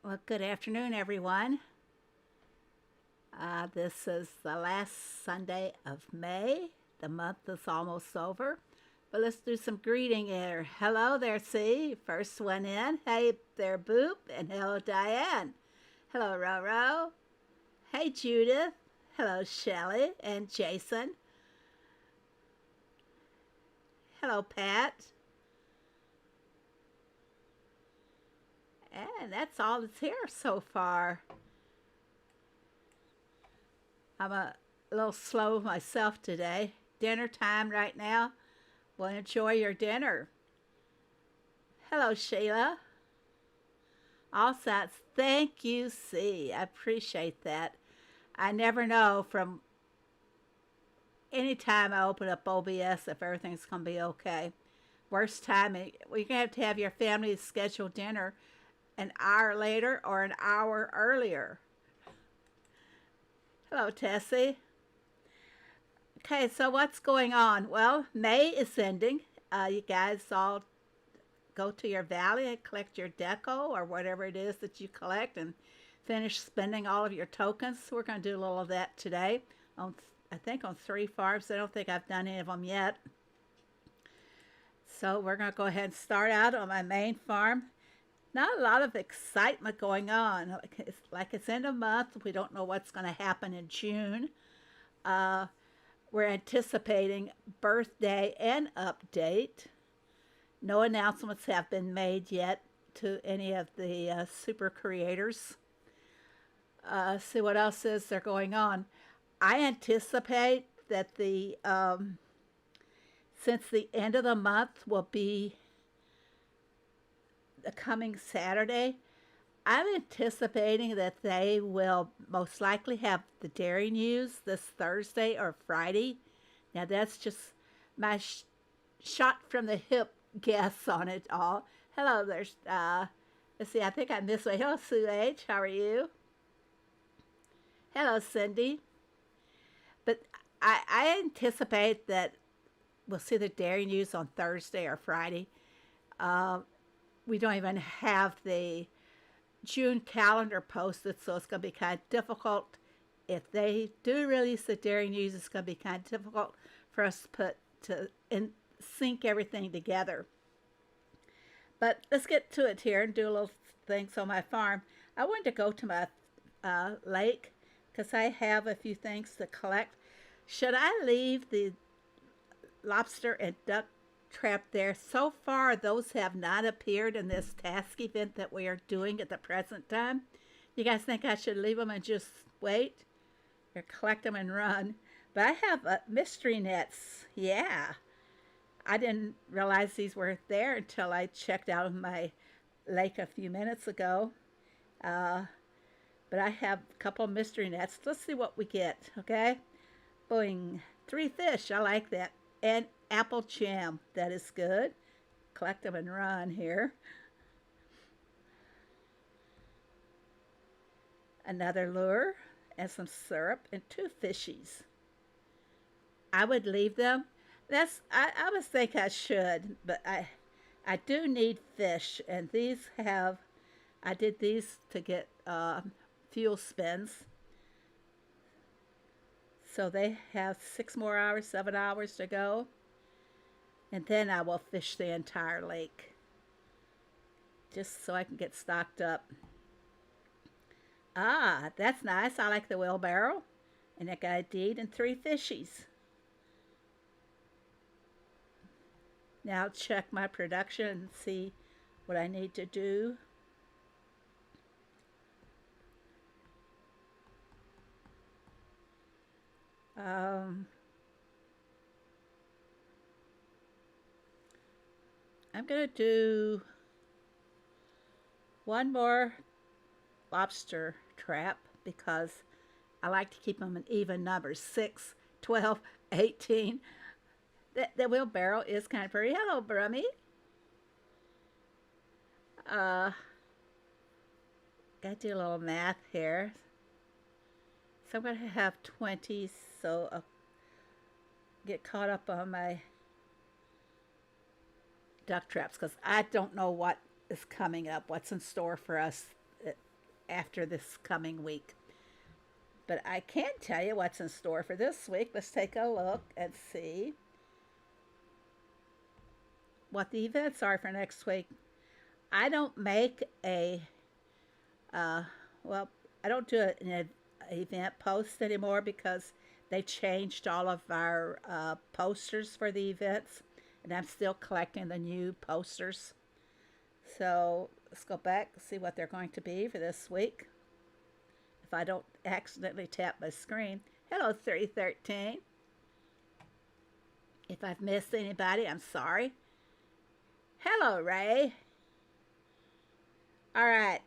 Well, good afternoon, everyone. This is the last Sunday of May. The month is almost over, but let's do some greeting here. Hello there, C. First one in. Hey there, Boop. And hello, Diane. Hello, Roro. Hey, Judith. Hello, Shelley and Jason. Hello, Pat. And that's all that's here so far. I'm a little slow myself today. Dinner time right now. Well, enjoy your dinner. Hello, Sheila. All sets. Thank you, C. I appreciate that. I never know from any time I open up OBS if everything's going to be okay. Worst time, you're going to have your family schedule dinner an hour later or an hour earlier. Hello, Tessie. Okay, so what's going on? Well, May is ending. You guys all go to your valley and collect your deco or whatever it is that you collect and finish spending all of your tokens. We're going to do a little of that today. I think on 3 farms. I don't think I've done any of them yet. So we're going to go ahead and start out on my main farm. Not a lot of excitement going on. Like it's end of month. We don't know what's going to happen in June. We're anticipating birthday and update. No announcements have been made yet to any of the super creators. See what else is there going on. I anticipate that since the end of the month will be the coming Saturday, I'm anticipating that they will most likely have the dairy news this Thursday or Friday. Now that's just my shot from the hip guess on it all. Hello, there's let's see, I think I'm this way. Hello, Sue H. How are you? Hello, Cindy. But I anticipate that we'll see the dairy news on Thursday or Friday. We don't even have the June calendar posted, so it's going to be kind of difficult. If they do release the dairy news, it's going to be kind of difficult for us to sync everything together. But let's get to it here and do a little things on my farm. I wanted to go to my lake because I have a few things to collect. Should I leave the lobster and duck trap there? So far, those have not appeared in this task event that we are doing at the present time. You guys think I should leave them and just wait? Or collect them and run? But I have mystery nets. Yeah. I didn't realize these were there until I checked out of my lake a few minutes ago. But I have a couple of mystery nets. Let's see what we get, okay? Boing. 3 fish. I like that. And apple jam. That is good. Collect them and run here. Another lure and some syrup and 2 fishies. I would leave them. I was think I should, but I do need fish, and I did these to get fuel spins. So they have 6 more hours, 7 hours to go. And then I will fish the entire lake. Just so I can get stocked up. Ah, that's nice. I like the wheelbarrow. And I got a deed and 3 fishies. Now I'll check my production and see what I need to do. I'm going to do 1 more lobster trap because I like to keep them in even numbers. 6, 12, 18. The wheelbarrow is kind of pretty. Hello, Brummy. Got to do a little math here. So I'm going to have 20, so I'll get caught up on my duck traps because I don't know what is coming up, what's in store for us after this coming week. But I can tell you what's in store for this week. Let's take a look and see what the events are for next week. I don't make a, well, I don't do an event post anymore because they changed all of our posters for the events, and I'm still collecting the new posters. So let's go back and see what they're going to be for this week. If I don't accidentally tap my screen. Hello, 313. If I've missed anybody, I'm sorry. Hello, Ray. All right.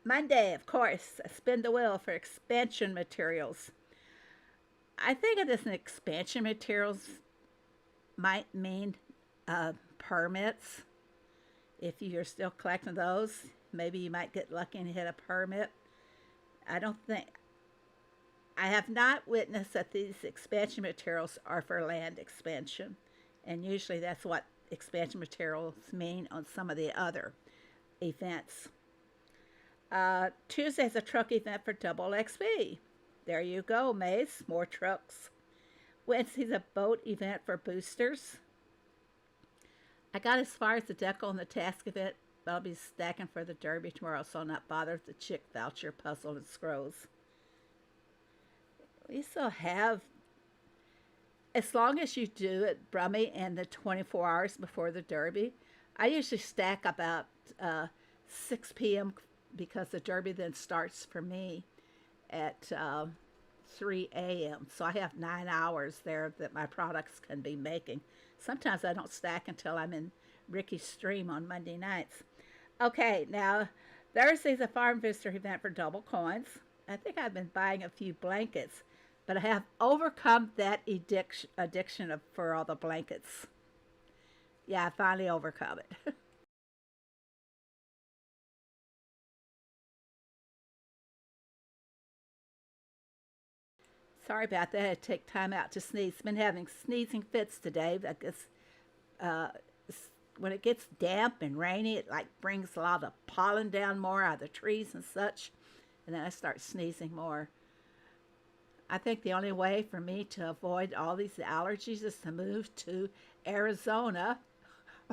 Monday, of course, spin the wheel for expansion materials. I think of this in expansion materials might mean permits. If you're still collecting those, maybe you might get lucky and hit a permit. I have not witnessed that these expansion materials are for land expansion. And usually that's what expansion materials mean on some of the other events. Tuesday's a truck event for Double XP. There you go, Mace. More trucks. Wednesday's a boat event for boosters. I got as far as the decal and the task event, but I'll be stacking for the derby tomorrow, so I'll not bother with the chick voucher, puzzle, and scrolls. We still have, as long as you do it, Brummy, and the 24 hours before the derby. I usually stack about 6 p.m. because the derby then starts for me at 3 a.m. So I have 9 hours there that my products can be making. Sometimes I don't stack until I'm in Ricky's stream on Monday nights. Okay, now Thursday's a farm visitor event for double coins. I think I've been buying a few blankets, but I have overcome that addiction for all the blankets. Yeah, I finally overcome it. Sorry about that. I had to take time out to sneeze. Been having sneezing fits today. I guess when it gets damp and rainy, it like brings a lot of pollen down more out of the trees and such, and then I start sneezing more. I think the only way for me to avoid all these allergies is to move to Arizona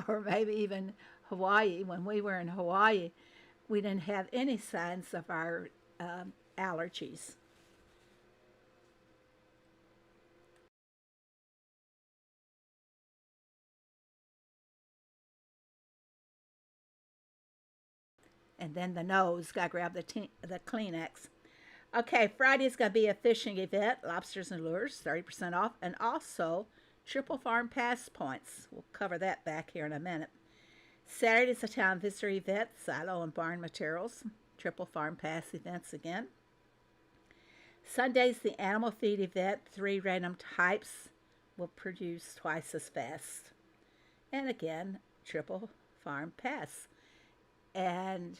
or maybe even Hawaii. When we were in Hawaii, we didn't have any signs of our allergies. And then the nose, got to grab the Kleenex. Okay, Friday's going to be a fishing event, lobsters and lures, 30% off, and also triple farm pass points. We'll cover that back here in a minute. Saturday's a town visitor event, silo and barn materials, triple farm pass events again. Sunday's the animal feed event, 3 random types will produce twice as fast. And again, triple farm pass. And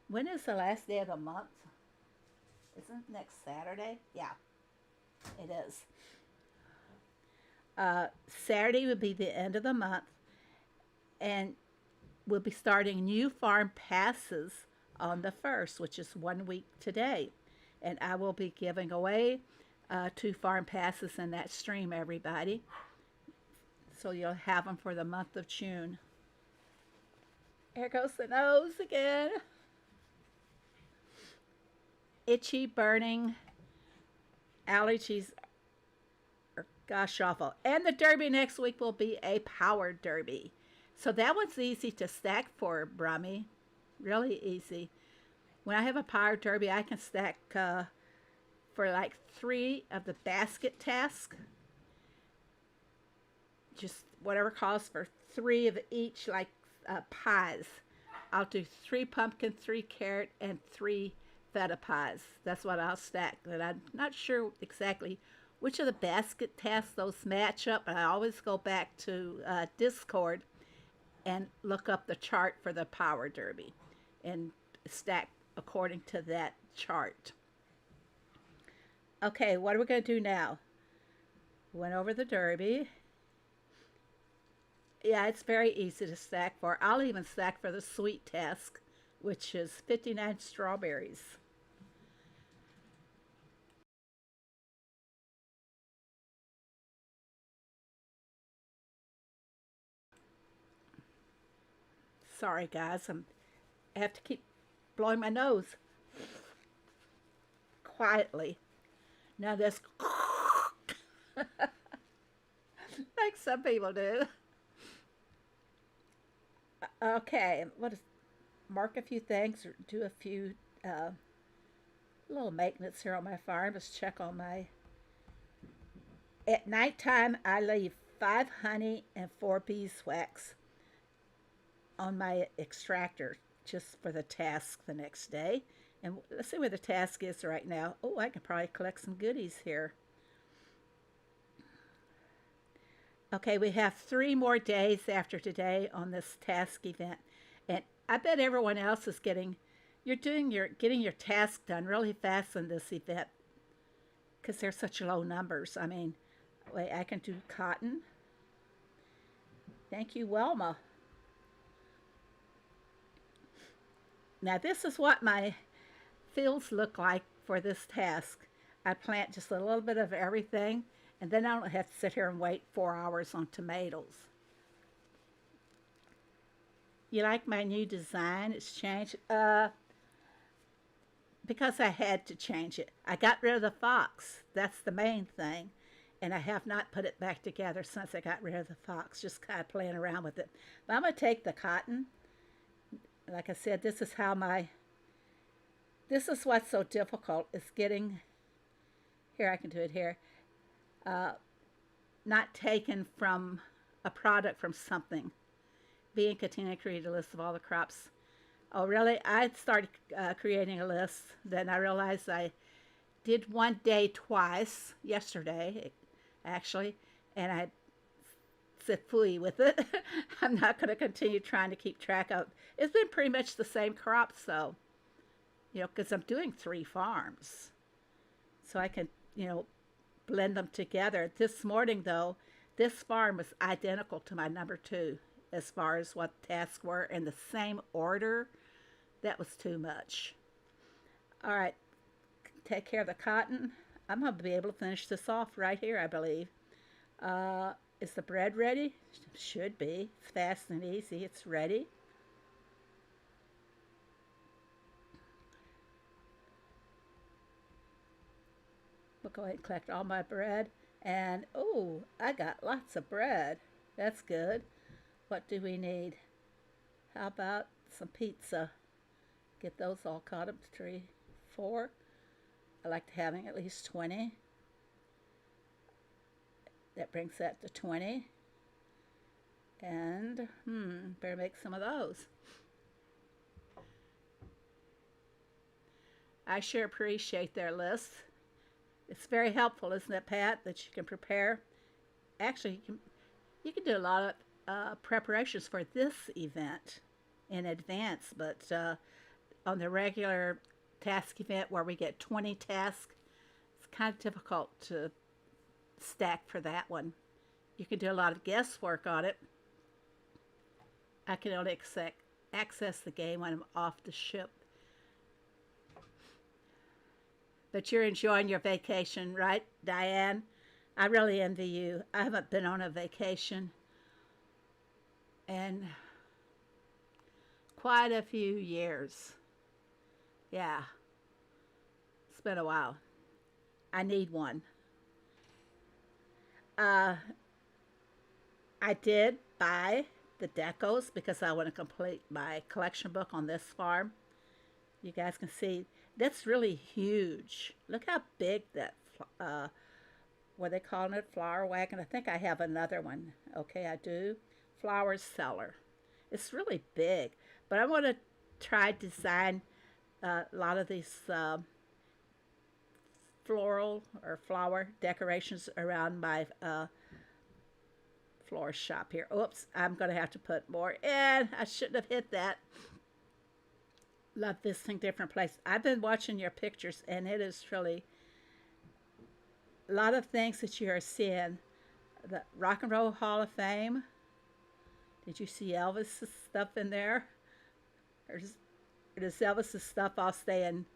when is the last day of the month? Isn't it next Saturday? Yeah, it is. Saturday would be the end of the month, and we'll be starting new farm passes on the 1st, which is 1 week today. And I will be giving away 2 farm passes in that stream, everybody. So you'll have them for the month of June. Here goes the nose again. Itchy, burning, allergies, gosh awful. And the derby next week will be a power derby. So that one's easy to stack for, Brummy. Really easy. When I have a power derby, I can stack for like 3 of the basket task. Just whatever calls for 3 of each, like pies. I'll do 3 pumpkin, 3 carrot, and 3 feta pies. That's what I'll stack. But I'm not sure exactly which of the basket tasks those match up. But I always go back to Discord and look up the chart for the power derby and stack according to that chart. Okay, what are we going to do now? Went over the derby. Yeah, it's very easy to stack for. I'll even stack for the sweet task, which is 59 strawberries. Sorry, guys, I have to keep blowing my nose quietly. Now this, like some people do. Okay, what is mark a few things or do a few uh, little maintenance here on my farm. Let's check on my. At nighttime, I leave 5 honey and 4 beeswax on my extractor just for the task the next day. And let's see where the task is right now. Oh, I can probably collect some goodies here. Okay, we have 3 more days after today on this task event. And I bet everyone else is getting your task done really fast in this event because they're such low numbers. I mean, wait, I can do cotton. Thank you, Wilma. Now this is what my fields look like for this task. I plant just a little bit of everything, and then I don't have to sit here and wait 4 hours on tomatoes. You like my new design? It's changed. Because I had to change it. I got rid of the fox. That's the main thing. And I have not put it back together since I got rid of the fox, just kind of playing around with it. But I'm going to take the cotton. Like I said, this is what's so difficult is getting, here I can do it here, uh, not taken from a product from something. Being continuing to create a list of all the crops. Oh, really? I started creating a list. Then I realized I did one day twice, yesterday, actually, and I said fooey with it. I'm not going to continue trying to keep track of. It's been pretty much the same crops, though, because I'm doing 3 farms. So I can, blend them together. This morning, though, this farm was identical to my number 2 as far as what tasks were in the same order. That was too much. All right, take care of the cotton. I'm going to be able to finish this off right here, I believe. Is the bread ready? Should be. Fast and easy. It's ready. We'll go ahead and collect all my bread. And, oh, I got lots of bread. That's good. What do we need? How about some pizza? Get those all caught up. 3, 4. I like having at least 20. That brings that to 20. And, better make some of those. I sure appreciate their lists. It's very helpful, isn't it, Pat, that you can prepare? Actually, you can do a lot of preparations for this event in advance, but on the regular task event where we get 20 tasks, it's kind of difficult to stack for that one. You can do a lot of guesswork on it. I can only access the game when I'm off the ship. But you're enjoying your vacation, right, Diane? I really envy you. I haven't been on a vacation in quite a few years. Yeah, it's been a while. I need one. Uh, I did buy the decos because I want to complete my collection book on this farm. You guys can see that's really huge. Look how big that, what they calling it, flower wagon. I think I have another one. Okay, I do. Flower cellar. It's really big, but I want to try design a lot of these floral or flower decorations around my florist shop here. Oops, I'm going to have to put more in. I shouldn't have hit that. Love visiting different places. I've been watching your pictures, and it is really a lot of things that you are seeing. The Rock and Roll Hall of Fame, Did you see Elvis's stuff in there? Or does Elvis's stuff all stay in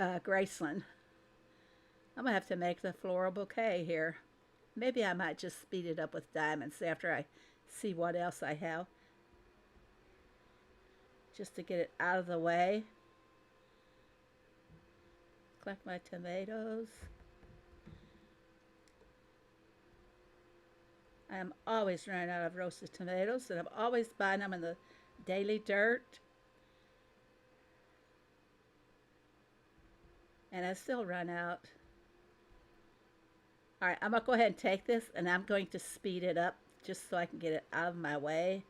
Graceland? I'm going to have to make the floral bouquet here. Maybe I might just speed it up with diamonds after I see what else I have. Just to get it out of the way. Collect my tomatoes. I am always running out of roasted tomatoes, and I'm always buying them in the daily dirt. And I still run out. All right, I'm going to go ahead and take this, and I'm going to speed it up just so I can get it out of my way.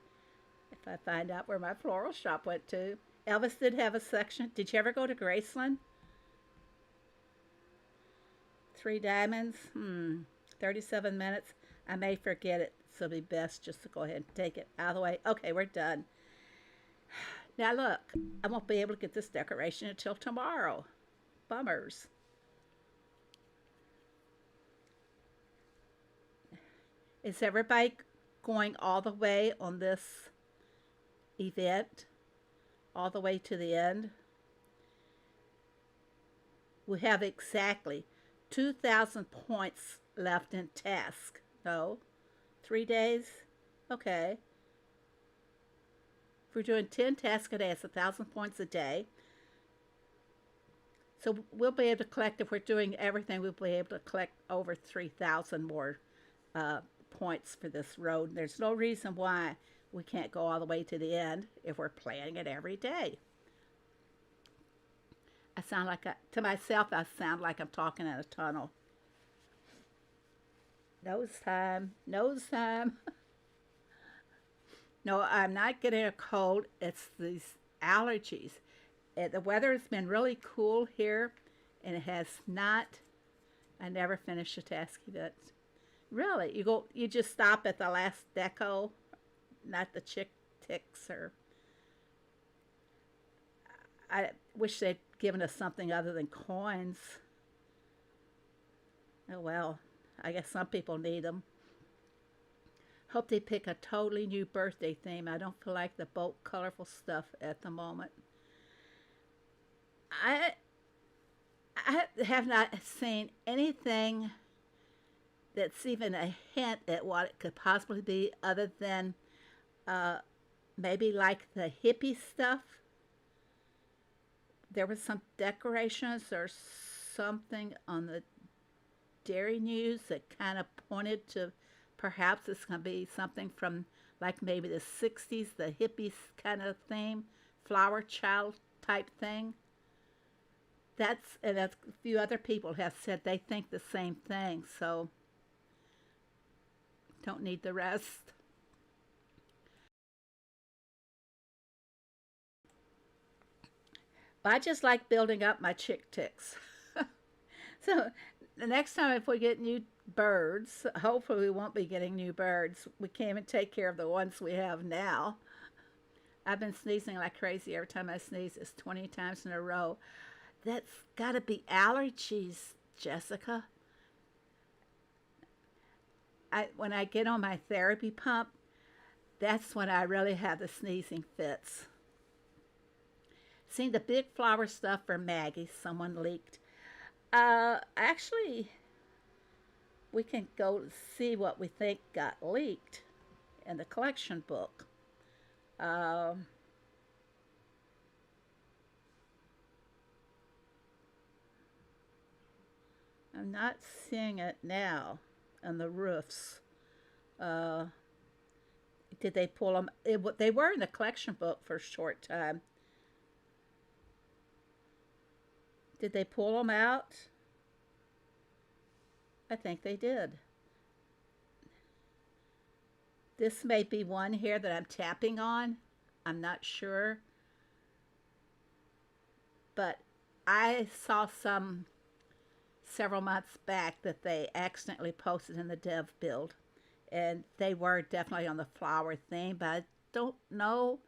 If I find out where my floral shop went to. Elvis did have a section. Did you ever go to Graceland? 3 diamonds. 37 minutes. I may forget it, so it'll be best just to go ahead and take it out of the way. Okay, we're done. Now look, I won't be able to get this decoration until tomorrow. Bummers. Is everybody going all the way on this event? All the way to the end? We have exactly 2,000 points left in task. No? 3 days? Okay. If we're doing 10 tasks a day, it's 1,000 points a day. So we'll be able to collect, if we're doing everything, we'll be able to collect over 3,000 more points for this road. And there's no reason why we can't go all the way to the end if we're playing it every day. I sound like, to myself, I sound like I'm talking in a tunnel. Nose time, nose time. No, I'm not getting a cold. It's these allergies. The weather has been really cool here, and it has not. I never finish a task event. Really, you just stop at the last deco, not the chick ticks, or. I wish they'd given us something other than coins. Oh well, I guess some people need them. Hope they pick a totally new birthday theme. I don't feel like the bold, colorful stuff at the moment. I have not seen anything that's even a hint at what it could possibly be, other than maybe like the hippie stuff. There was some decorations or something on the Dairy News that kind of pointed to perhaps it's going to be something from like maybe the 60s, the hippies kind of theme, flower child type thing. And a few other people have said they think the same thing, so don't need the rest. I just like building up my chick ticks. So the next time if we get new birds, hopefully we won't be getting new birds. We can't even take care of the ones we have now. I've been sneezing like crazy. Every time I sneeze, it's 20 times in a row. That's got to be allergies, Jessica. When I get on my therapy pump, that's when I really have the sneezing fits. Seen the big flower stuff for Maggie, someone leaked. Actually, we can go see what we think got leaked in the collection book. I'm not seeing it now on the roofs. Did they pull them? They were in the collection book for a short time. Did they pull them out? I think they did. This may be one here that I'm tapping on. I'm not sure. But I saw some several months back that they accidentally posted in the dev build. And they were definitely on the flower theme, but I don't know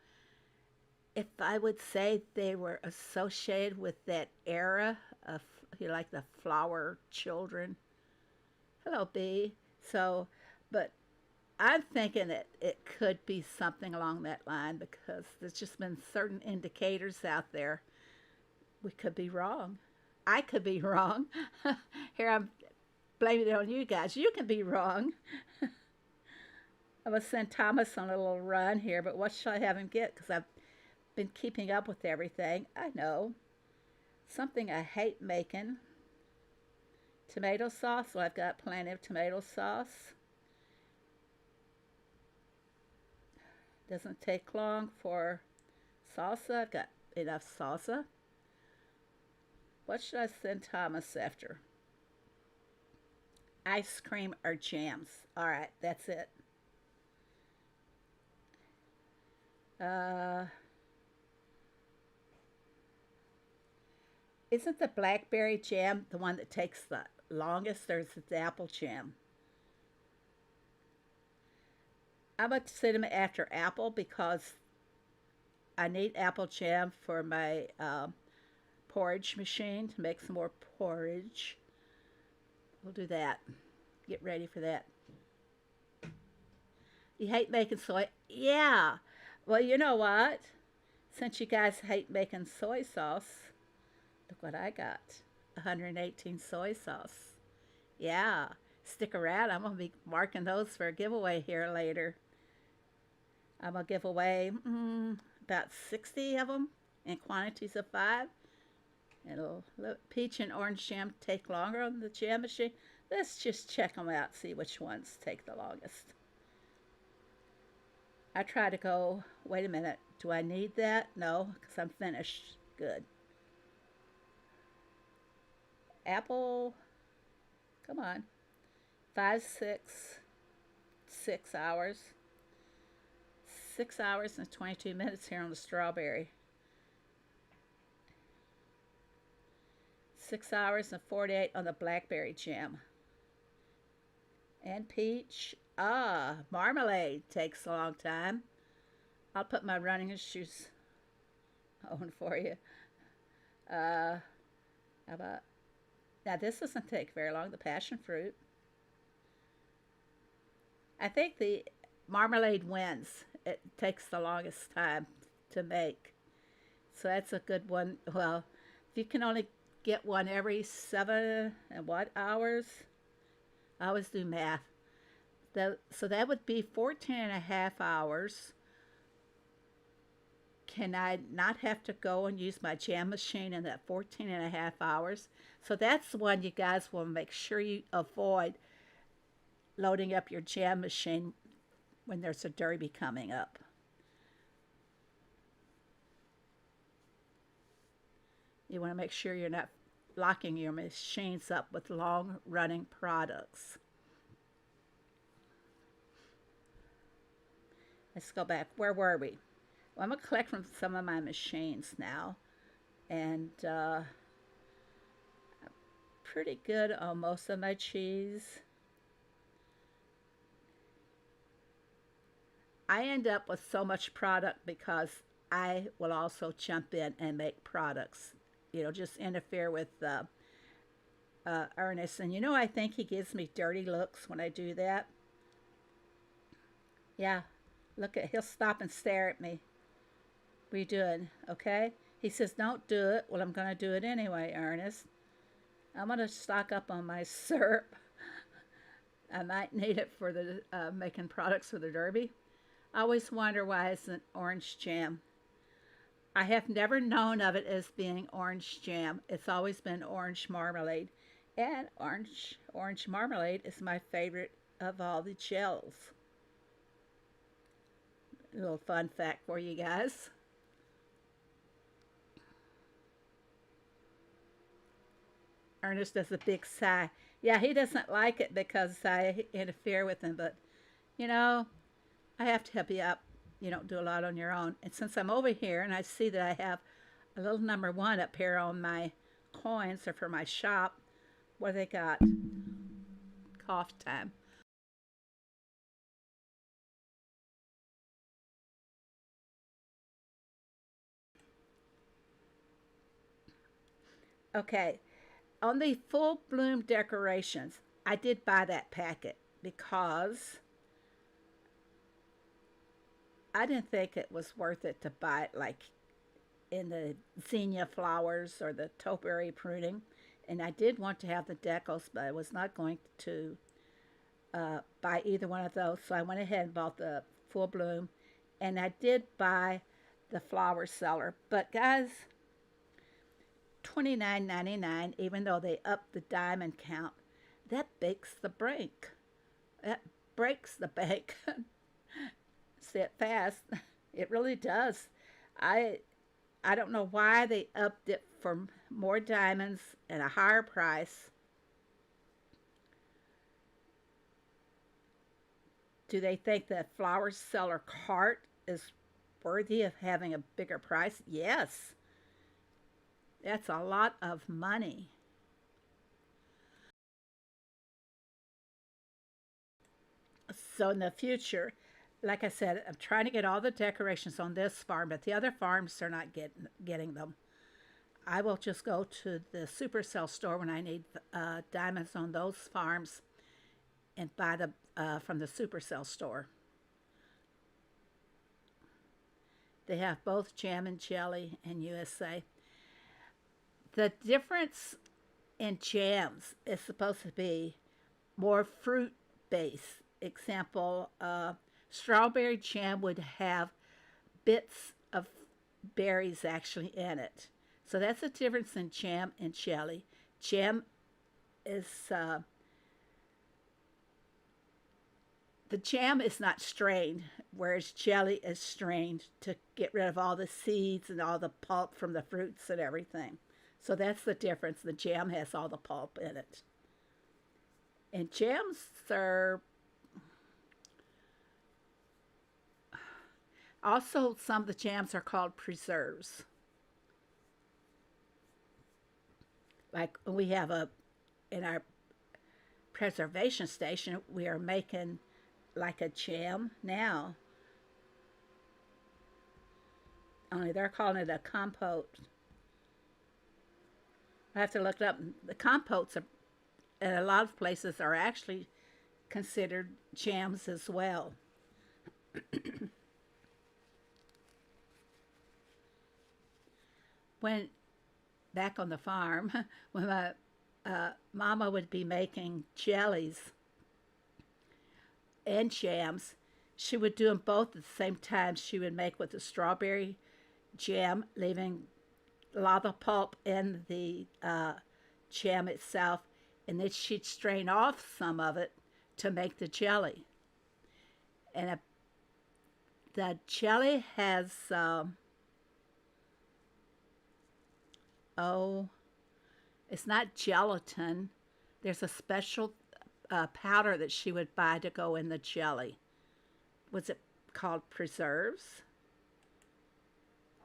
if I would say they were associated with that era of, like the flower children. Hello, B. So, but I'm thinking that it could be something along that line because there's just been certain indicators out there. We could be wrong. I could be wrong. Here I'm blaming it on you guys. You can be wrong. I'm going to send Thomas on a little run here, but what shall I have him get? Because I've been keeping up with everything. I know. Something I hate making. Tomato sauce. Well, I've got plenty of tomato sauce. Doesn't take long for salsa. I've got enough salsa. What should I send Thomas after? Ice cream or jams. All right, that's it. Uh, isn't the blackberry jam the one that takes the longest, or is it the apple jam? I'm going to send him after apple because I need apple jam for my porridge machine to make some more porridge. We'll do that. Get ready for that. You hate making soy? Yeah. Well, you know what? Since you guys hate making soy sauce, look what I got. 118 soy sauce. Yeah. Stick around. I'm going to be marking those for a giveaway here later. I'm going to give away about 60 of them in quantities of 5. It'll peach and orange jam take longer on the jam machine. Let's just check them out, see which ones take the longest. I try to go, wait a minute, do I need that? No, because I'm finished. Good. Apple, come on. 5, 6 hours. 6 hours and 22 minutes here on the strawberry. 6 hours and 48 on the blackberry jam. And peach. Marmalade takes a long time. I'll put my running shoes on for you. How about, now this doesn't take very long, the passion fruit. I think the marmalade wins. It takes the longest time to make. So that's a good one. Well, if you can only get one every 7 and what hours? I always do math. So that would be 14 and a half hours. Can I not have to go and use my jam machine in that 14 and a half hours? So that's the one you guys will make sure you avoid loading up your jam machine when there's a derby coming up. You want to make sure you're not locking your machines up with long-running products. Let's go back. Where were we? Well, I'm going to collect from some of my machines now. And I'm pretty good on most of my cheese. I end up with so much product because I will also jump in and make products. You know, just interfere with Ernest. And you know, I think he gives me dirty looks when I do that. Yeah, look at, he'll stop and stare at me. What are you doing? Okay. He says, don't do it. Well, I'm going to do it anyway, Ernest. I'm going to stock up on my syrup. I might need it for the making products for the derby. I always wonder why it's an orange jam. I have never known of it as being orange jam. It's always been orange marmalade. And orange marmalade is my favorite of all the gels. A little fun fact for you guys. Ernest does a big sigh. Yeah, he doesn't like it because I interfere with him, but you know, I have to help you up. You don't do a lot on your own. And since I'm over here and I see that I have a little number 1 up here on my coins or for my shop, what do they got? Cough time. Okay, on the full bloom decorations, I did buy that packet because I didn't think it was worth it to buy it like in the zinnia flowers or the topiary pruning. And I did want to have the decals, but I was not going to buy either one of those. So I went ahead and bought the full bloom. And I did buy the flower seller. But guys, $29.99, even though they upped the diamond count, that breaks the bank. That breaks the bank. Say it fast. It really does. I I don't know why they upped it for more diamonds and a higher price. Do they think that flower seller cart is worthy of having a bigger price? Yes. That's a lot of money. So in the future, like I said, I'm trying to get all the decorations on this farm, but the other farms are not getting them. I will just go to the Supercell store when I need diamonds on those farms and buy the from the Supercell store. They have both jam and jelly and USA. The difference in jams is supposed to be more fruit based. Example, strawberry jam would have bits of berries actually in it. So that's the difference in jam and jelly. Jam is the jam is not strained, whereas jelly is strained to get rid of all the seeds and all the pulp from the fruits and everything. So that's the difference. The jam has all the pulp in it. And jams are also, some of the jams are called preserves. Like we have in our preservation station, we are making like a jam now. Only they're calling it a compote. I have to look it up. The compotes are, in a lot of places are actually considered jams as well. When back on the farm, when my mama would be making jellies and jams, she would do them both at the same time. She would make with the strawberry jam, leaving a lot of the pulp in the jam itself, and then she'd strain off some of it to make the jelly. And the jelly has, oh, it's not gelatin. There's a special powder that she would buy to go in the jelly. Was it called preserves?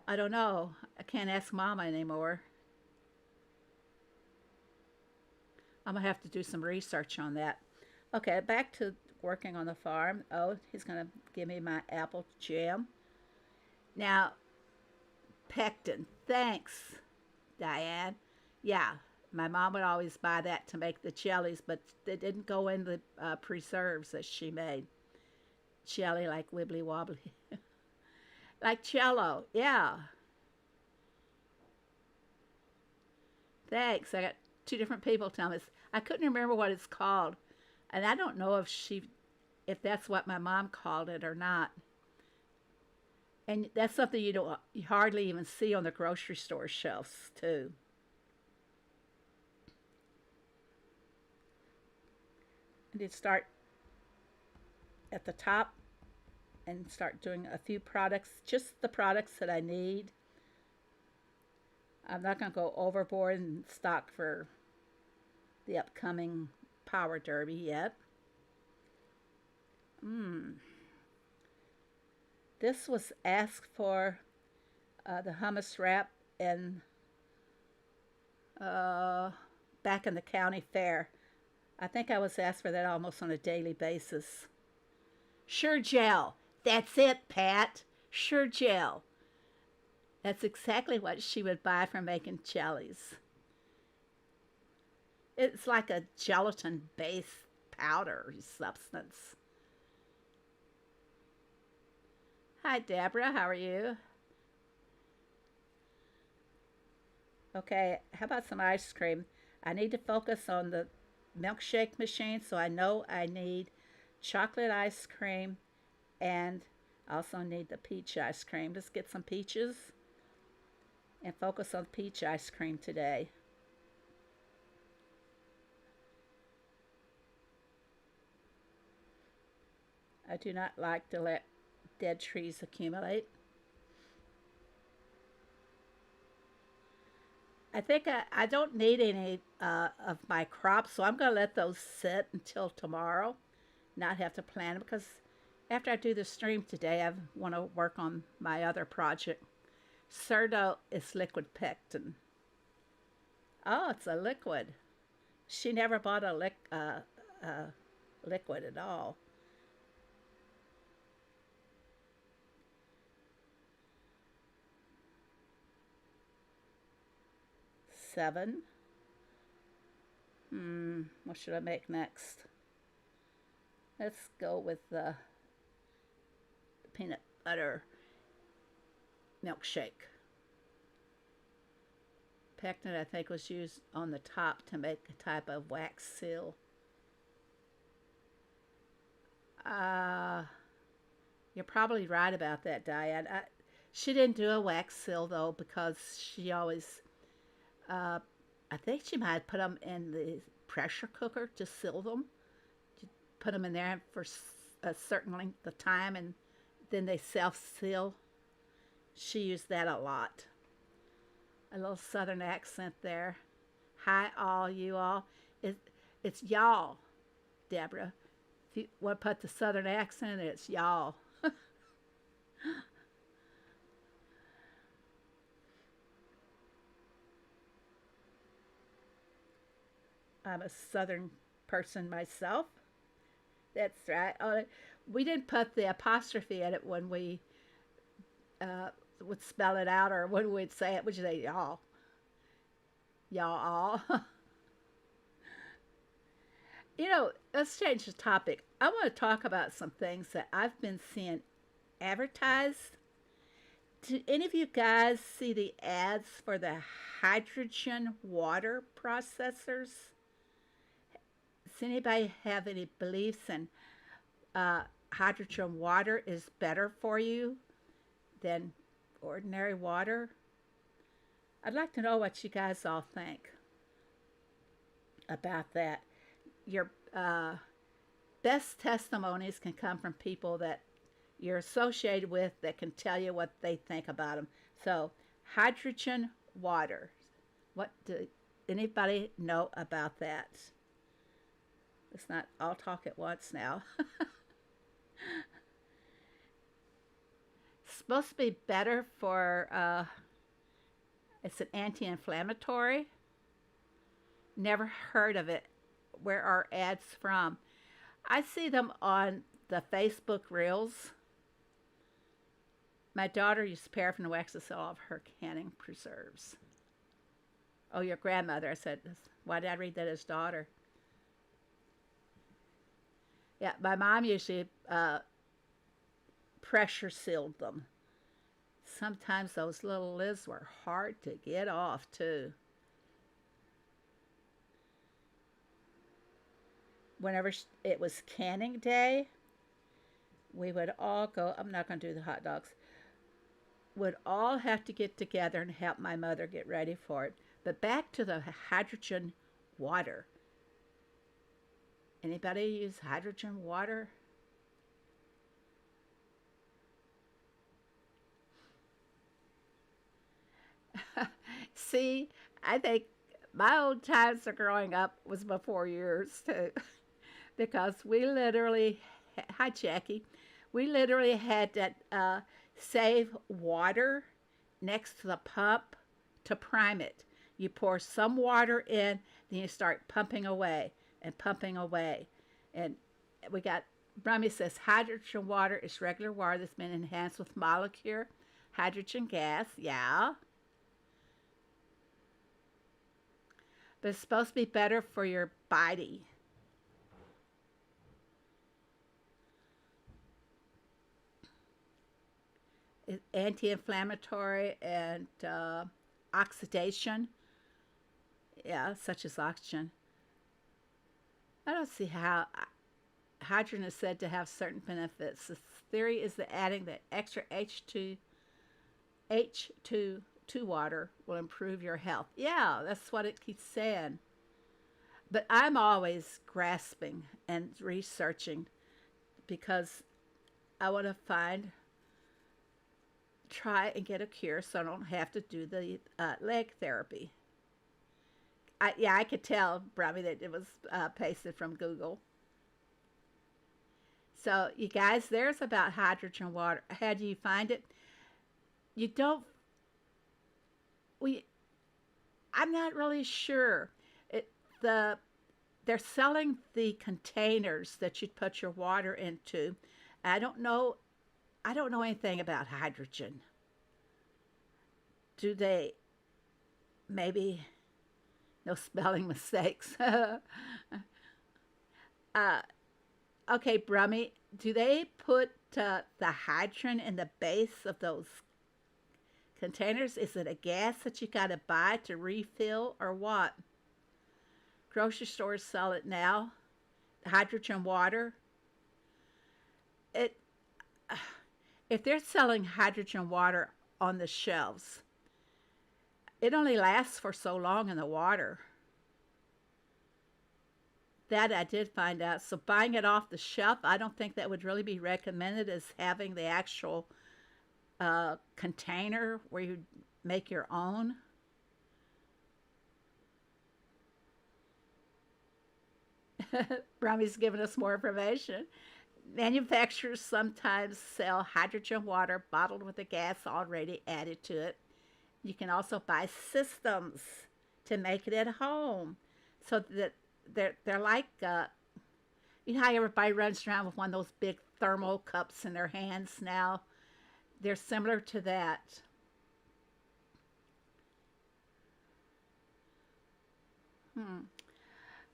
I don't know. I can't ask Mama anymore. I'm going to have to do some research on that. Okay, back to working on the farm. Oh, he's going to give me my apple jam. Now, pectin. Thanks, Diane. Yeah, my mom would always buy that to make the jellies, but they didn't go in the preserves that she made. Jelly like wibbly wobbly. Like Jello, yeah. Thanks. I got two different people telling me. I couldn't remember what it's called, and I don't know if that's what my mom called it or not. And that's something you hardly even see on the grocery store shelves too. I need to start at the top and start doing a few products, just the products that I need. I'm not going to go overboard and stock for the upcoming Power Derby yet. This was asked for the hummus wrap in back in the county fair. I think I was asked for that almost on a daily basis. Sure gel. That's it, Pat. Sure gel. That's exactly what she would buy for making jellies. It's like a gelatin-based powder substance. Hi, Deborah. How are you? Okay, how about some ice cream? I need to focus on the milkshake machine, so I know I need chocolate ice cream and I also need the peach ice cream. Let's get some peaches and focus on peach ice cream today. I do not like to let dead trees accumulate. I think I don't need any of my crops, so I'm going to let those sit until tomorrow, not have to plant them because after I do the stream today, I want to work on my other project. Cerdo is liquid pectin. Oh, it's a liquid. She never bought liquid at all. 7. What should I make next? Let's go with the peanut butter milkshake. Pectin, I think, was used on the top to make a type of wax seal. Uh, you're probably right about that, Diane. She didn't do a wax seal, though, because she always, uh, I think she might put them in the pressure cooker to seal them. To put them in there for a certain length of time, and then they self-seal. She used that a lot. A little southern accent there. Hi, all you all. It, it's y'all, Deborah. If you want to put the southern accent, it's y'all. I'm a southern person myself. That's right. Oh, we didn't put the apostrophe in it when we uh, would spell it out or when we'd say it, which is y'all. Y'all all. Let's change the topic. I want to talk about some things that I've been seeing advertised. Did any of you guys see the ads for the hydrogen water processors? Does anybody have any beliefs in hydrogen water is better for you than ordinary water? I'd like to know what you guys all think about that. Your best testimonies can come from people that you're associated with that can tell you what they think about them. So, hydrogen water. What do anybody know about that? Let's not all talk at once now. It's supposed to be better for, it's an anti inflammatory. Never heard of it. Where are ads from? I see them on the Facebook Reels. My daughter used paraffin wax to sell off her canning preserves. Oh, your grandmother. I said, why did I read that as daughter? Yeah, my mom usually pressure sealed them. Sometimes those little lids were hard to get off, too. Whenever it was canning day, we would all go, I'm not going to do the hot dogs, would all have to get together and help my mother get ready for it. But back to the hydrogen water. Anybody use hydrogen water? See, I think my old times of growing up was before yours too, because we literally, hi Jackie, we literally had to save water next to the pump to prime it. You pour some water in, then you start pumping away and pumping away. And we got, Brummy says, hydrogen water is regular water that's been enhanced with molecular hydrogen gas. Yeah. But it's supposed to be better for your body. anti-inflammatory and oxidation. Yeah, such as oxygen. I don't see how hydrogen is said to have certain benefits. The theory is that adding the extra H2 to water will improve your health. Yeah, that's what it keeps saying. But I'm always grasping and researching because I want to try and get a cure so I don't have to do the leg therapy. Yeah, I could tell, Brummy, that it was pasted from Google. So, you guys, there's about hydrogen water. How do you find it? You don't. We. I'm not really sure. It the They're selling the containers that you'd put your water into. I don't know. I don't know anything about hydrogen. Do they? Maybe no spelling mistakes. Okay, Brummy, do they put the hydrogen in the base of those containers? Is it a gas that you got to buy to refill or what? Grocery stores sell it now. Hydrogen water. It If they're selling hydrogen water on the shelves, it only lasts for so long in the water. That I did find out. So buying it off the shelf, I don't think that would really be recommended as having the actual container where you make your own. Brummy's giving us more information. Manufacturers sometimes sell hydrogen water bottled with the gas already added to it. You can also buy systems to make it at home, so that they're like you know how everybody runs around with one of those big thermal cups in their hands now. They're similar to that.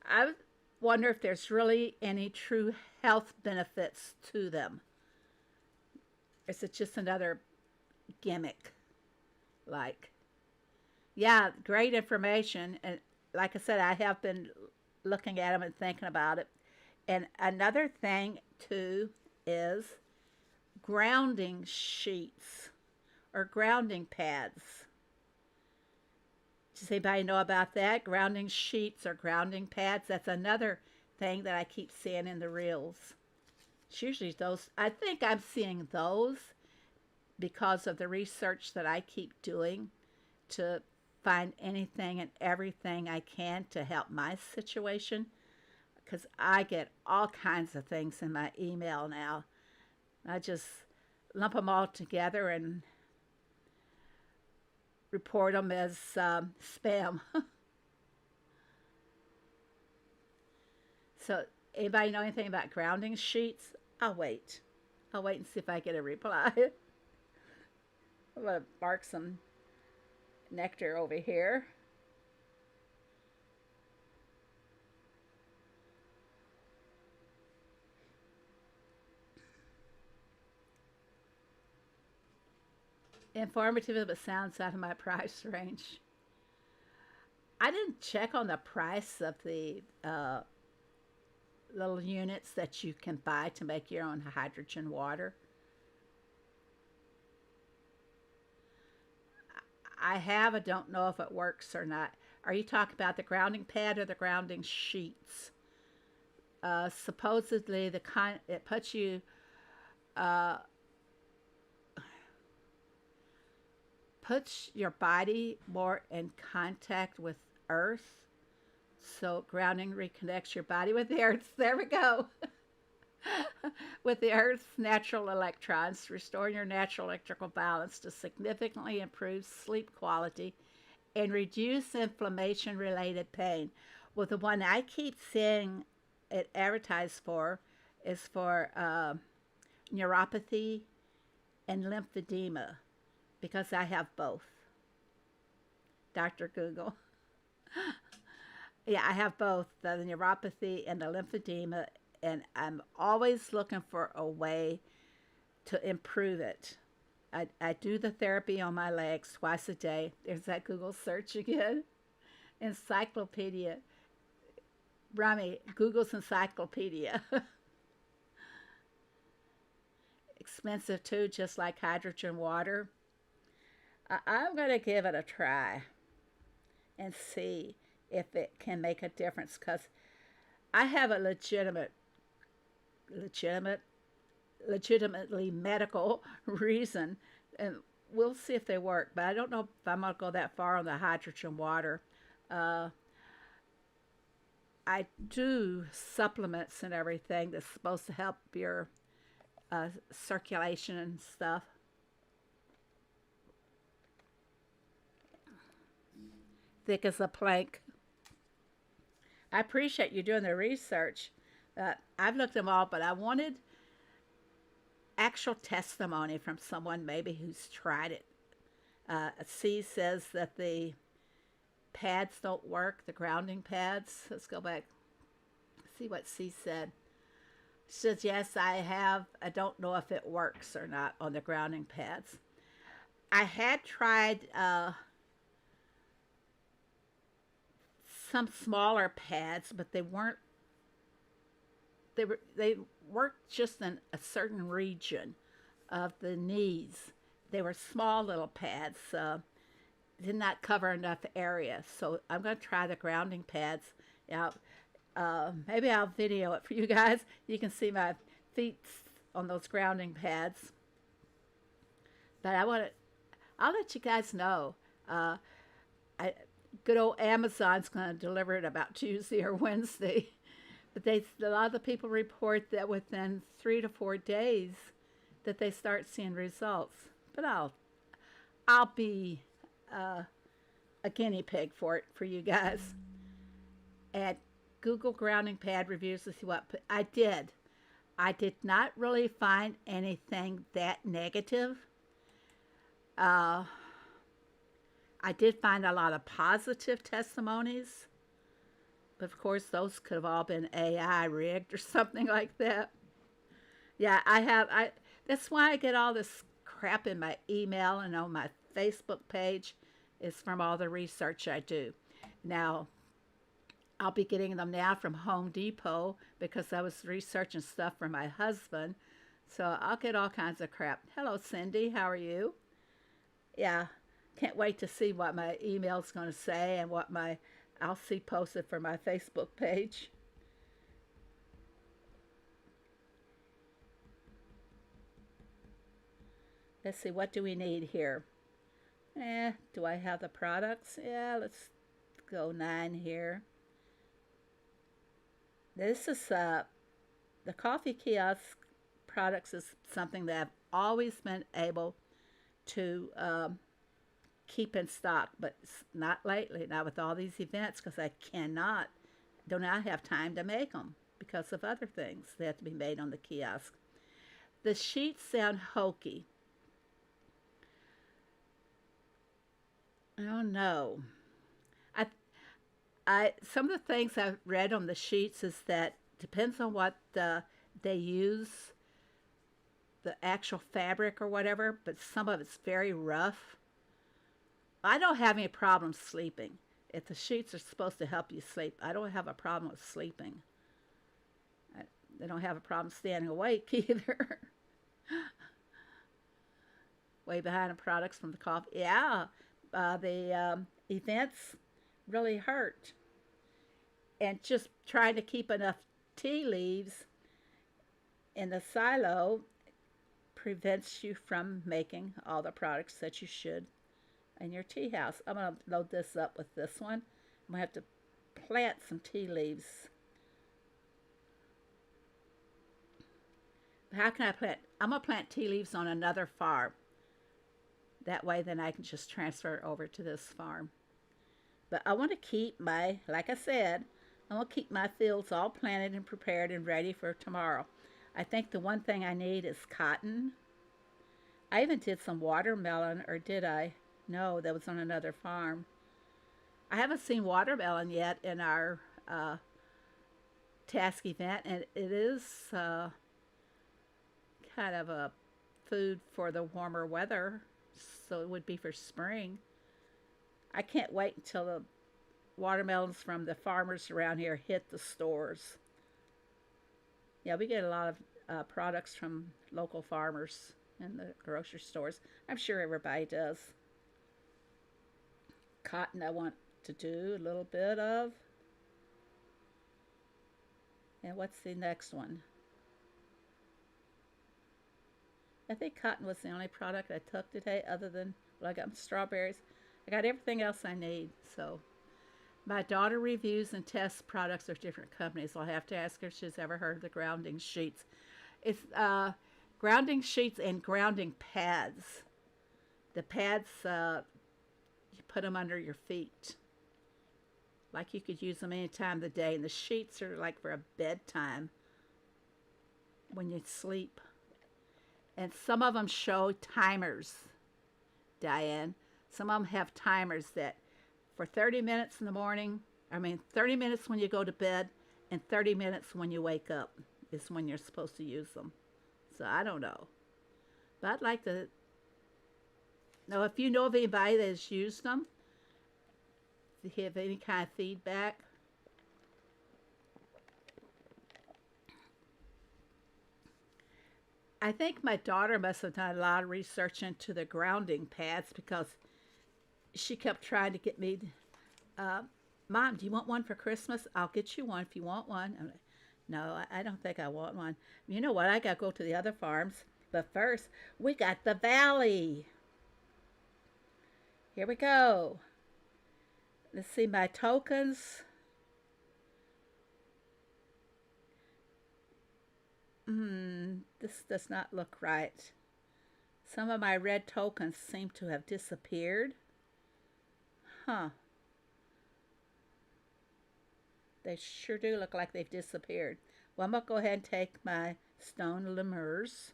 I wonder if there's really any true health benefits to them. Is it just another gimmick? Like, yeah, great information. And like I said, I have been looking at them and thinking about it. And another thing, too, is grounding sheets or grounding pads. Does anybody know about that? Grounding sheets or grounding pads? That's another thing that I keep seeing in the reels. It's usually those. I think I'm seeing those because of the research that I keep doing to find anything and everything I can to help my situation. Because I get all kinds of things in my email now. I just lump them all together and report them as spam. So, anybody know anything about grounding sheets? I'll wait. I'll wait and see if I get a reply. I'm going to bark some nectar over here. Informative, but sounds out of my price range. I didn't check on the price of the little units that you can buy to make your own hydrogen water. I have. I don't know if it works or not. Are you talking about the grounding pad or the grounding sheets? Supposedly, it puts you puts your body more in contact with Earth. So grounding reconnects your body with the Earth. There we go. With the Earth's natural electrons, restoring your natural electrical balance to significantly improve sleep quality and reduce inflammation-related pain. Well, the one I keep seeing it advertised for is for neuropathy and lymphedema, because I have both. Dr. Google. Yeah, I have both the neuropathy and the lymphedema, and I'm always looking for a way to improve it. I do the therapy on my legs twice a day. There's that Google search again. Encyclopedia. Rami, Google's encyclopedia. Expensive too, just like hydrogen water. I'm going to give it a try and see if it can make a difference because I have a legitimate, legitimately medical reason, and we'll see if they work. But I don't know if I'm going to go that far on the hydrogen water. Uh, I do supplements and everything that's supposed to help your circulation and stuff. Thick as a plank. I appreciate you doing the research. I've looked them all, but I wanted actual testimony from someone maybe who's tried it. C says that the pads don't work, the grounding pads. Let's go back, see what C said. She says, yes, I have. I don't know if it works or not on the grounding pads. I had tried some smaller pads, but they worked just in a certain region of the knees. They were small little pads, did not cover enough area. So I'm going to try the grounding pads. Now, maybe I'll video it for you guys. You can see my feet on those grounding pads. But I'll let you guys know. Good old Amazon's going to deliver it about Tuesday or Wednesday. But a lot of the people report that within 3 to 4 days that they start seeing results. But I'll be a guinea pig for it for you guys. At Google grounding pad reviews to see what I did. I did not really find anything that negative. I did find a lot of positive testimonies, but of course those could have all been AI rigged or something like that. Yeah, that's why I get all this crap in my email and on my Facebook page is from all the research I do. Now, I'll be getting them now from Home Depot because I was researching stuff for my husband. So I'll get all kinds of crap. Hello, Cindy. How are you? Yeah, can't wait to see what my email's going to say and what I'll see posted for my Facebook page. Let's see, what do we need here? Do I have the products? Yeah, let's go 9 here. This is the coffee kiosk products is something that I've always been able to keep in stock, but not lately, not with all these events, because I do not have time to make them because of other things that have to be made on the kiosk. The sheets sound hokey. Oh no. Some of the things I've read on the sheets is that depends on what they use, the actual fabric or whatever, but some of it's very rough. I don't have any problem sleeping. If the sheets are supposed to help you sleep, I don't have a problem with sleeping. I don't have a problem standing awake either. Way behind the products from the coffee. Yeah, the events really hurt. And just trying to keep enough tea leaves in the silo prevents you from making all the products that you should in your tea house. I'm going to load this up with this one. I'm going to have to plant some tea leaves. How can I plant? I'm going to plant tea leaves on another farm. That way then I can just transfer it over to this farm. But I want to keep like I said, I want to keep my fields all planted and prepared and ready for tomorrow. I think the one thing I need is cotton. I even did some watermelon, or did I? No, that was on another farm. I haven't seen watermelon yet in our task event, and it is kind of a food for the warmer weather, so it would be for spring. I can't wait until the watermelons from the farmers around here hit the stores. Yeah, we get a lot of products from local farmers in the grocery stores. I'm sure everybody does. Cotton, I want to do a little bit of. And what's the next one? I think cotton was the only product I took today, other than, well, I got strawberries. I got everything else I need. So my daughter reviews and tests products of different companies. I'll have to ask her if she's ever heard of the grounding sheets. It's grounding sheets and grounding pads. The pads, you put them under your feet. Like you could use them any time of the day. And the sheets are like for a bedtime when you sleep. And some of them show timers, Diane. Some of them have timers that for 30 minutes in the morning, 30 minutes when you go to bed and 30 minutes when you wake up is when you're supposed to use them. So I don't know. But I'd like to know if you know of anybody that has used them, if you have any kind of feedback. I think my daughter must have done a lot of research into the grounding pads because she kept trying to get me, Mom, do you want one for Christmas? I'll get you one if you want one. I'm like, no, I don't think I want one. You know what? I got to go to the other farms. But first, we got the valley. Here we go. Let's see my tokens. This does not look right. Some of my red tokens seem to have disappeared. Huh. They sure do look like they've disappeared. Well, I'm going to go ahead and take my stone lemurs.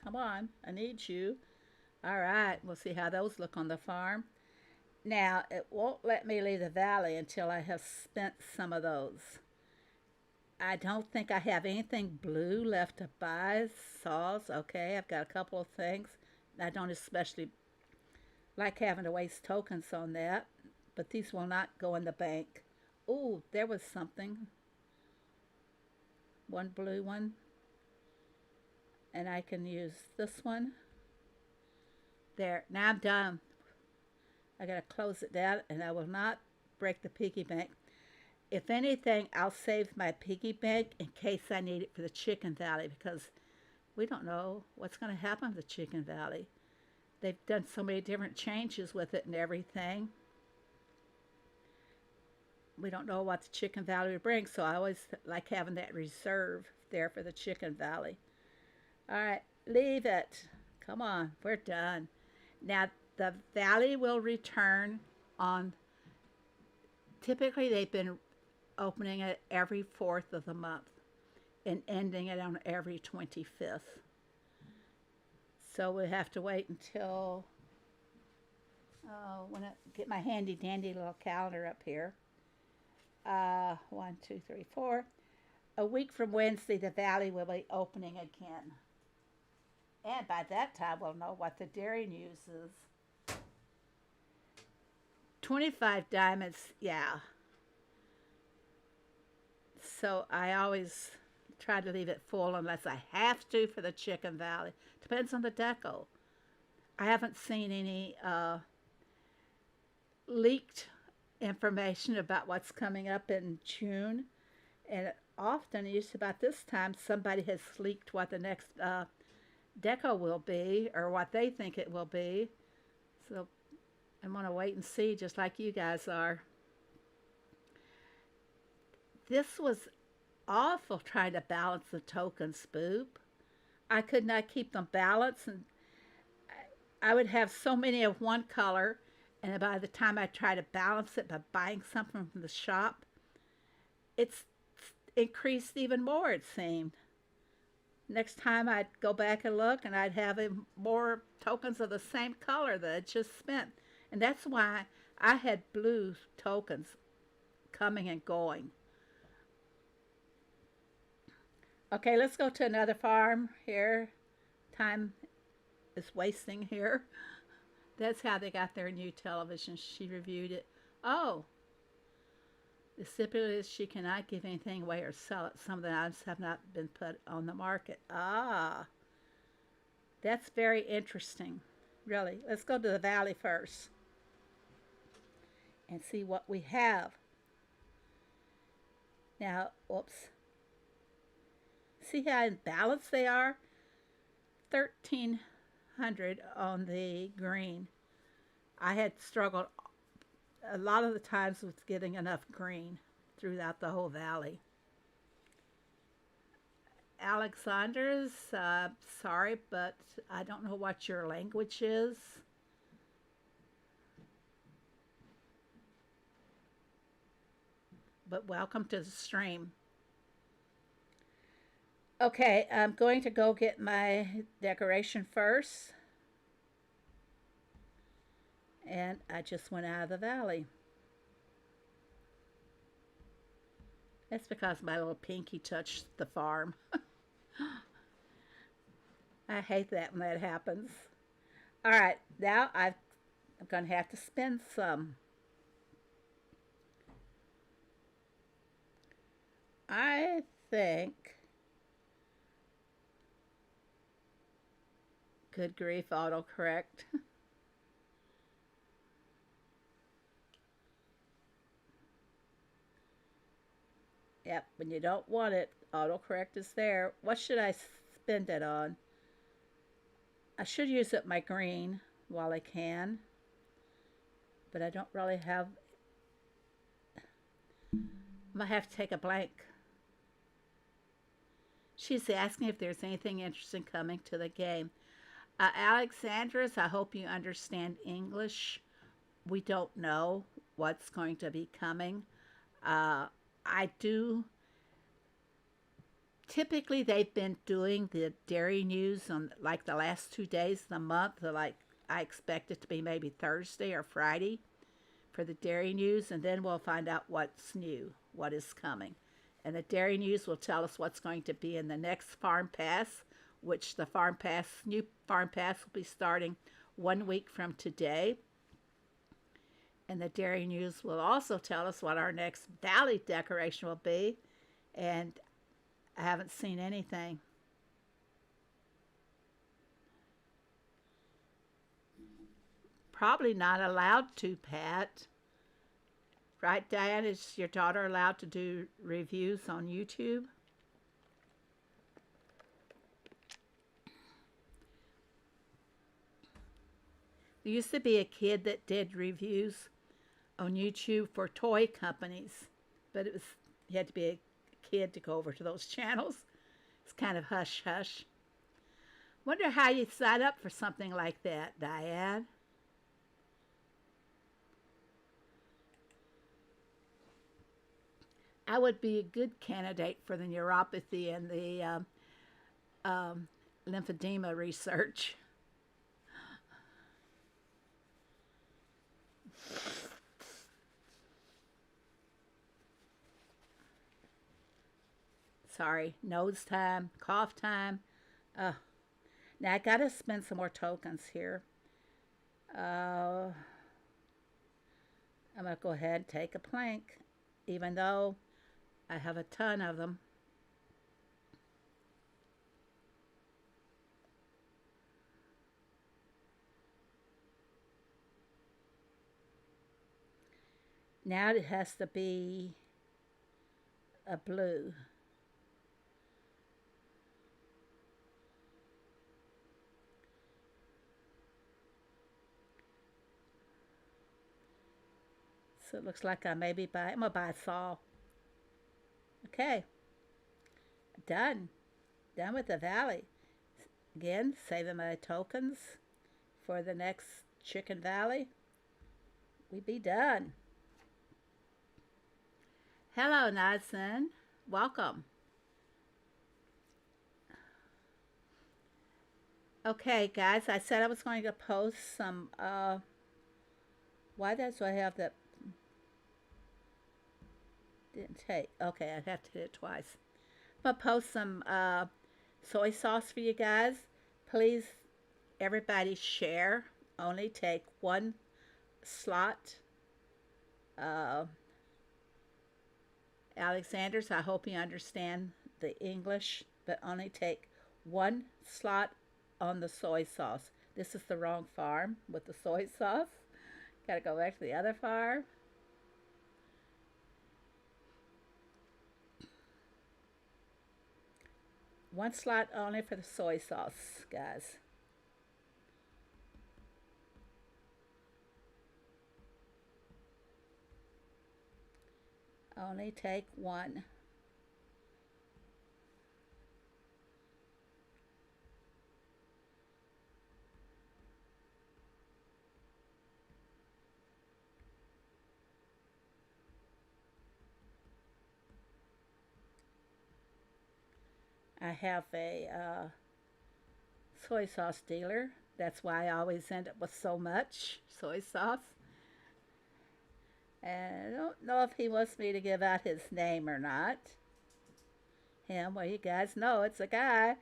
Come on, I need you. All right, we'll see how those look on the farm. Now, it won't let me leave the valley until I have spent some of those. I don't think I have anything blue left to buy. Saws, okay, I've got a couple of things. I don't especially like having to waste tokens on that, but these will not go in the bank. Ooh, there was something. One blue one. And I can use this one. There, now I'm done. I gotta close it down, and I will not break the piggy bank. If anything, I'll save my piggy bank in case I need it for the Chicken Valley, because we don't know what's going to happen to the Chicken Valley. They've done so many different changes with it and everything. We don't know what the Chicken Valley will bring, so I always like having that reserve there for the Chicken Valley. All right, leave it. Come on, we're done. Now, the valley will return on, typically they've been opening it every 4th of the month and ending it on every 25th. So we have to wait until, when I get my handy dandy little calendar up here. 1, 2, 3, 4. A week from Wednesday, the valley will be opening again. And by that time, we'll know what the dairy news is. 25 diamonds, yeah. So I always try to leave it full unless I have to for the Chicken Valley. Depends on the deco. I haven't seen any leaked information about what's coming up in June. And often, just about this time, somebody has leaked what the next deco will be or what they think it will be. So I'm going to wait and see, just like you guys are. This was awful trying to balance the tokens, Boop. I could not keep them balanced, and I would have so many of one color, and by the time I try to balance it by buying something from the shop, it's increased even more, it seemed. Next time I'd go back and look, and I'd have more tokens of the same color that I just spent. And that's why I had blue tokens coming and going. Okay, let's go to another farm here. Time is wasting here. That's how they got their new television. She reviewed it. Oh, the stipulation is she cannot give anything away or sell it. Some of the items have not been put on the market. Ah, that's very interesting. Really. Let's go to the valley first and see what we have. Now, oops. See how in balance they are? 1,300 on the green. I had struggled a lot of the times with getting enough green throughout the whole valley. Alexander's, sorry, but I don't know what your language is. But welcome to the stream. Okay, I'm going to go get my decoration first. And I just went out of the valley. That's because my little pinky touched the farm. I hate that when that happens. All right, now I'm going to have to spend some. I think, good grief, autocorrect. Yep, when you don't want it, autocorrect is there. What should I spend it on? I should use up my green while I can, but I don't really have. I might have to take a blank. She's asking if there's anything interesting coming to the game. Alexandras, I hope you understand English. We don't know what's going to be coming. I do. Typically, they've been doing the dairy news on like the last 2 days of the month. Like I expect it to be maybe Thursday or Friday for the dairy news, and then we'll find out what's new, what is coming. And the dairy news will tell us what's going to be in the next farm pass, which the new farm pass will be starting 1 week from today. And the dairy news will also tell us what our next valley decoration will be. And I haven't seen anything. Probably not allowed to, Pat. Right, Diane? Is your daughter allowed to do reviews on YouTube? There used to be a kid that did reviews on YouTube for toy companies, but you had to be a kid to go over to those channels. It's kind of hush hush. Wonder how you sign up for something like that, Diane. I would be a good candidate for the neuropathy and the lymphedema research. Sorry, nose time, cough time. Now I gotta spend some more tokens here. I'm gonna go ahead and take a plank, even though I have a ton of them. Now it has to be a blue. So it looks like I'm gonna buy a saw. Okay, done. Done with the valley. Again, saving my tokens for the next Chicken Valley. We be done. Hello, Nadson. Welcome. Okay, guys, I said I was going to post some, why does I have that? Didn't take. Okay, I'd have to hit it twice. I'm gonna post some soy sauce for you guys. Please, everybody share. Only take one slot. Uh, Alexander's, I hope you understand the English, but only take one slot on the soy sauce. This is the wrong farm with the soy sauce. Gotta go back to the other farm. One slot only for the soy sauce, guys. Only take one. I have a soy sauce dealer. That's why I always end up with so much soy sauce. And I don't know if he wants me to give out his name or not. Him, well, you guys know it's a guy.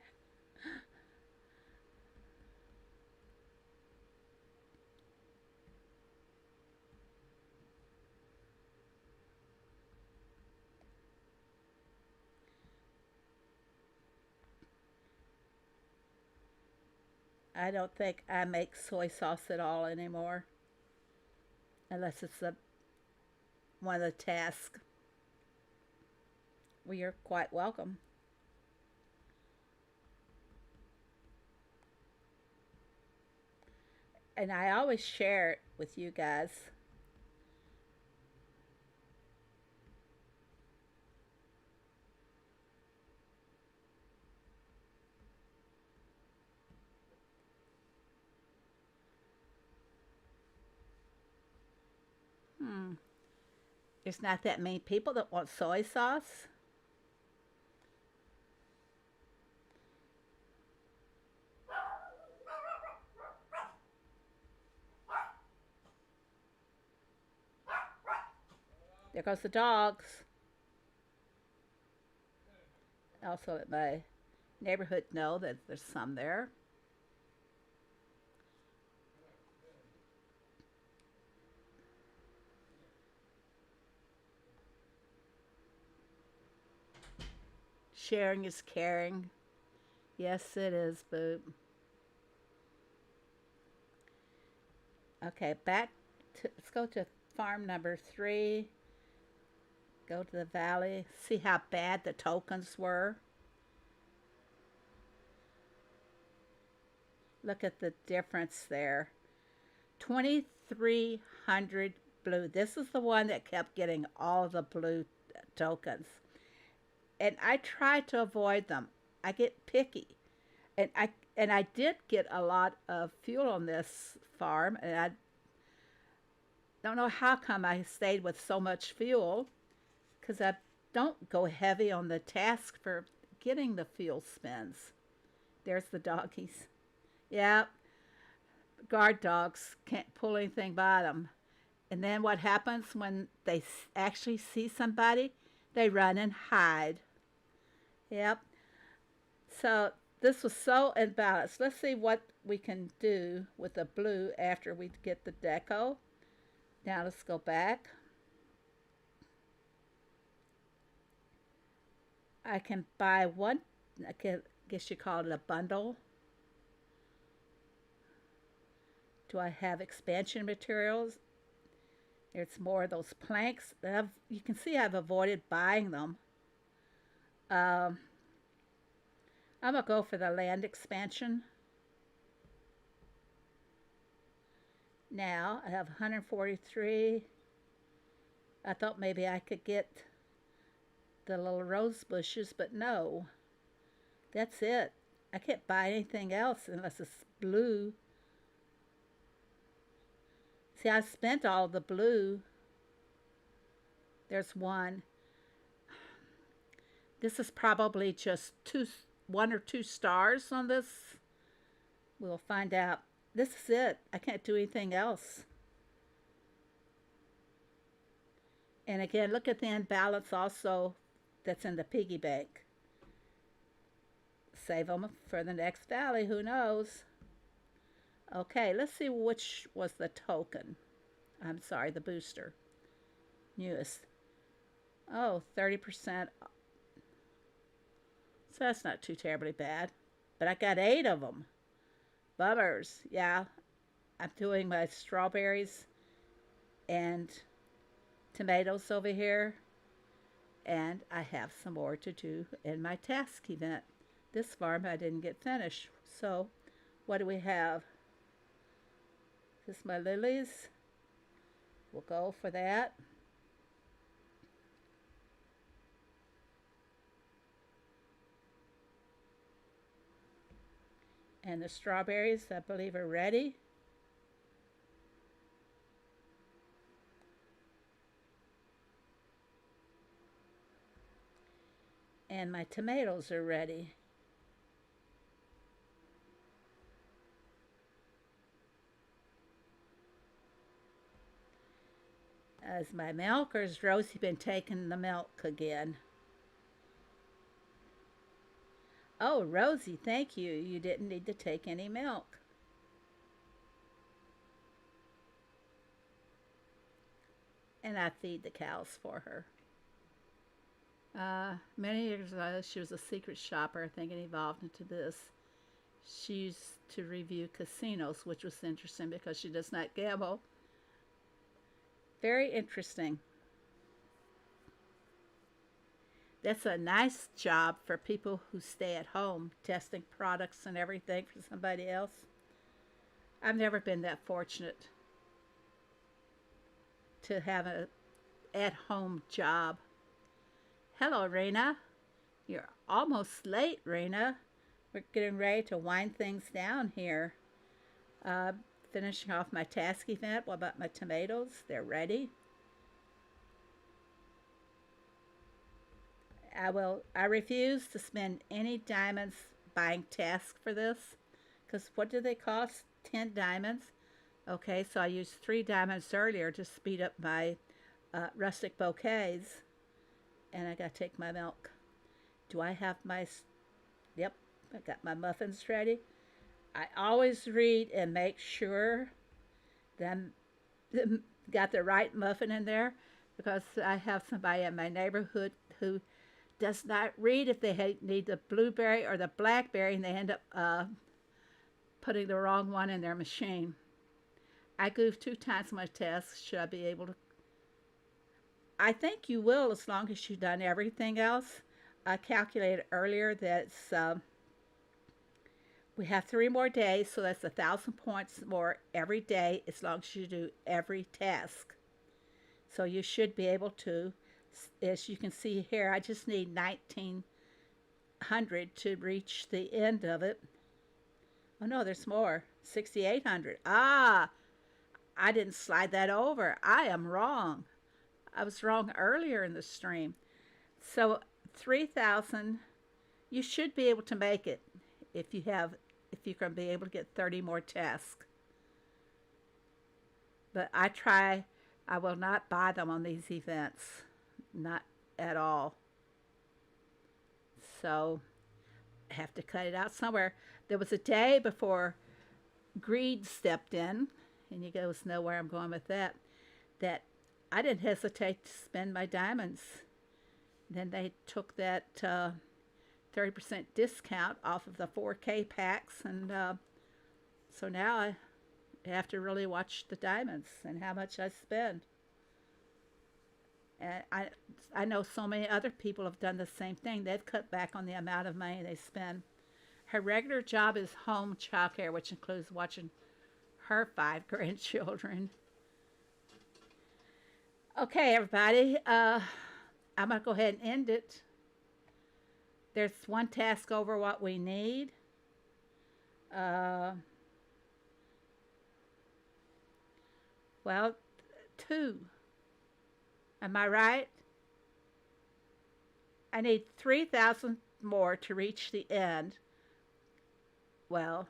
I don't think I make soy sauce at all anymore, unless it's one of the tasks. Well, you're quite welcome. And I always share it with you guys. Hmm. There's not that many people that want soy sauce. There goes the dogs. Also, let my neighborhood know that there's some there. Sharing is caring. Yes, it is, Boo. Okay, let's go to farm number 3. Go to the valley. See how bad the tokens were. Look at the difference there. 2,300 blue. This is the one that kept getting all the blue tokens. And I try to avoid them. I get picky. And I did get a lot of fuel on this farm, and I don't know how come I stayed with so much fuel, because I don't go heavy on the task for getting the fuel spins. There's the doggies. Yeah, guard dogs can't pull anything by them. And then what happens when they actually see somebody? They run and hide. Yep. So this was so imbalanced. Let's see what we can do with the blue after we get the deco. Now let's go back. I can buy one, I guess you call it a bundle. Do I have expansion materials? There's more of those planks. You can see I've avoided buying them. Um, I'm going to go for the land expansion. Now I have 143. I thought maybe I could get the little rose bushes, but no. That's it. I can't buy anything else unless it's blue. See, I spent all the blue. There's one. This is probably just 1 or 2 stars on this. We'll find out. This is it. I can't do anything else. And again, look at the imbalance also that's in the piggy bank. save them for the next valley. Who knows? Okay, let's see which was the token. I'm sorry, the booster. Newest. Oh, 30%. So that's not too terribly bad. But I got 8 of them. Bummers. Yeah, I'm doing my strawberries and tomatoes over here. And I have some more to do in my task event. This farm I didn't get finished. So what do we have? This is my lilies. We'll go for that. And the strawberries, I believe, are ready. And my tomatoes are ready. As my milkers, Rosie been taking the milk again. Oh, Rosie, thank you. You didn't need to take any milk. And I feed the cows for her. Many years ago, she was a secret shopper. I think it evolved into this. She used to review casinos, which was interesting because she does not gamble. Very interesting. That's a nice job for people who stay at home, testing products and everything for somebody else. I've never been that fortunate to have an at-home job. Hello, Rena. You're almost late, Rena. We're getting ready to wind things down here. Finishing off my task event. What about my tomatoes? They're ready. I refuse to spend any diamonds buying tasks for this. Because what do they cost? 10 diamonds. Okay, so I used 3 diamonds earlier to speed up my rustic bouquets. And I got to take my milk. Do I have my... Yep, I got my muffins ready. I always read and make sure that I got the right muffin in there, because I have somebody in my neighborhood who does not read if they need the blueberry or the blackberry, and they end up putting the wrong one in their machine. I goofed 2 times on my test. Should I be able to? I think you will, as long as you've done everything else. I calculated earlier that we have 3 more days, so that's 1,000 points more every day, as long as you do every task. So you should be able to. As you can see here, I just need 1,900 to reach the end of it. Oh no, there's more. 6,800. Ah, I didn't slide that over. I am wrong. I was wrong earlier in the stream. So 3,000, you should be able to make it if you're going to be able to get 30 more tasks. But I will not buy them on these events. Not at all. So I have to cut it out somewhere. There was a day before greed stepped in, and you guys know where I'm going with that, that I didn't hesitate to spend my diamonds. Then they took that 30% discount off of the 4K packs, and so now I have to really watch the diamonds and how much I spend. And I know so many other people have done the same thing. They've cut back on the amount of money they spend. Her regular job is home childcare, which includes watching her 5 grandchildren. Okay, everybody, I'm going to go ahead and end it. There's 1 task over what we need. Well, 2. Am I right? I need 3,000 more to reach the end. Well,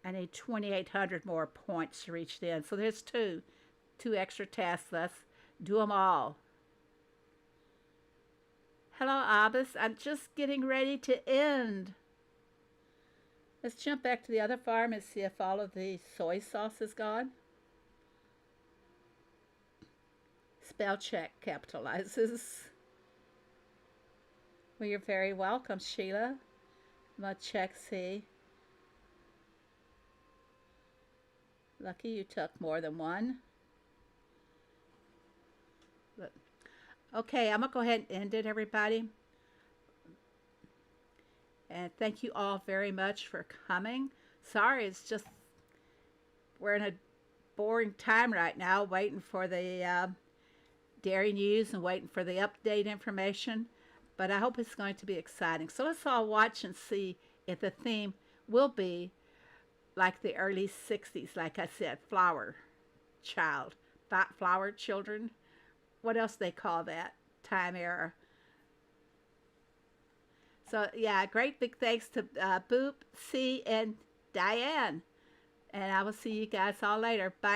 I need 2,800 more points to reach the end. So there's 2 extra tasks. Let's do them all. Hello, Abbas. I'm just getting ready to end. Let's jump back to the other farm and see if all of the soy sauce is gone. Spell check capitalizes. Well, you're very welcome, Sheila. I'm going to check, see. Lucky you took more than one. But, okay, I'm going to go ahead and end it, everybody. And thank you all very much for coming. Sorry, it's just we're in a boring time right now, waiting for the dairy news and waiting for the update information. But I hope it's going to be exciting. So let's all watch and see if the theme will be like the early 60s, like I said, flower child, flower children. What else they call that time era? So yeah, great big thanks to Boop, C, and Diane. And I will see you guys all later. Bye.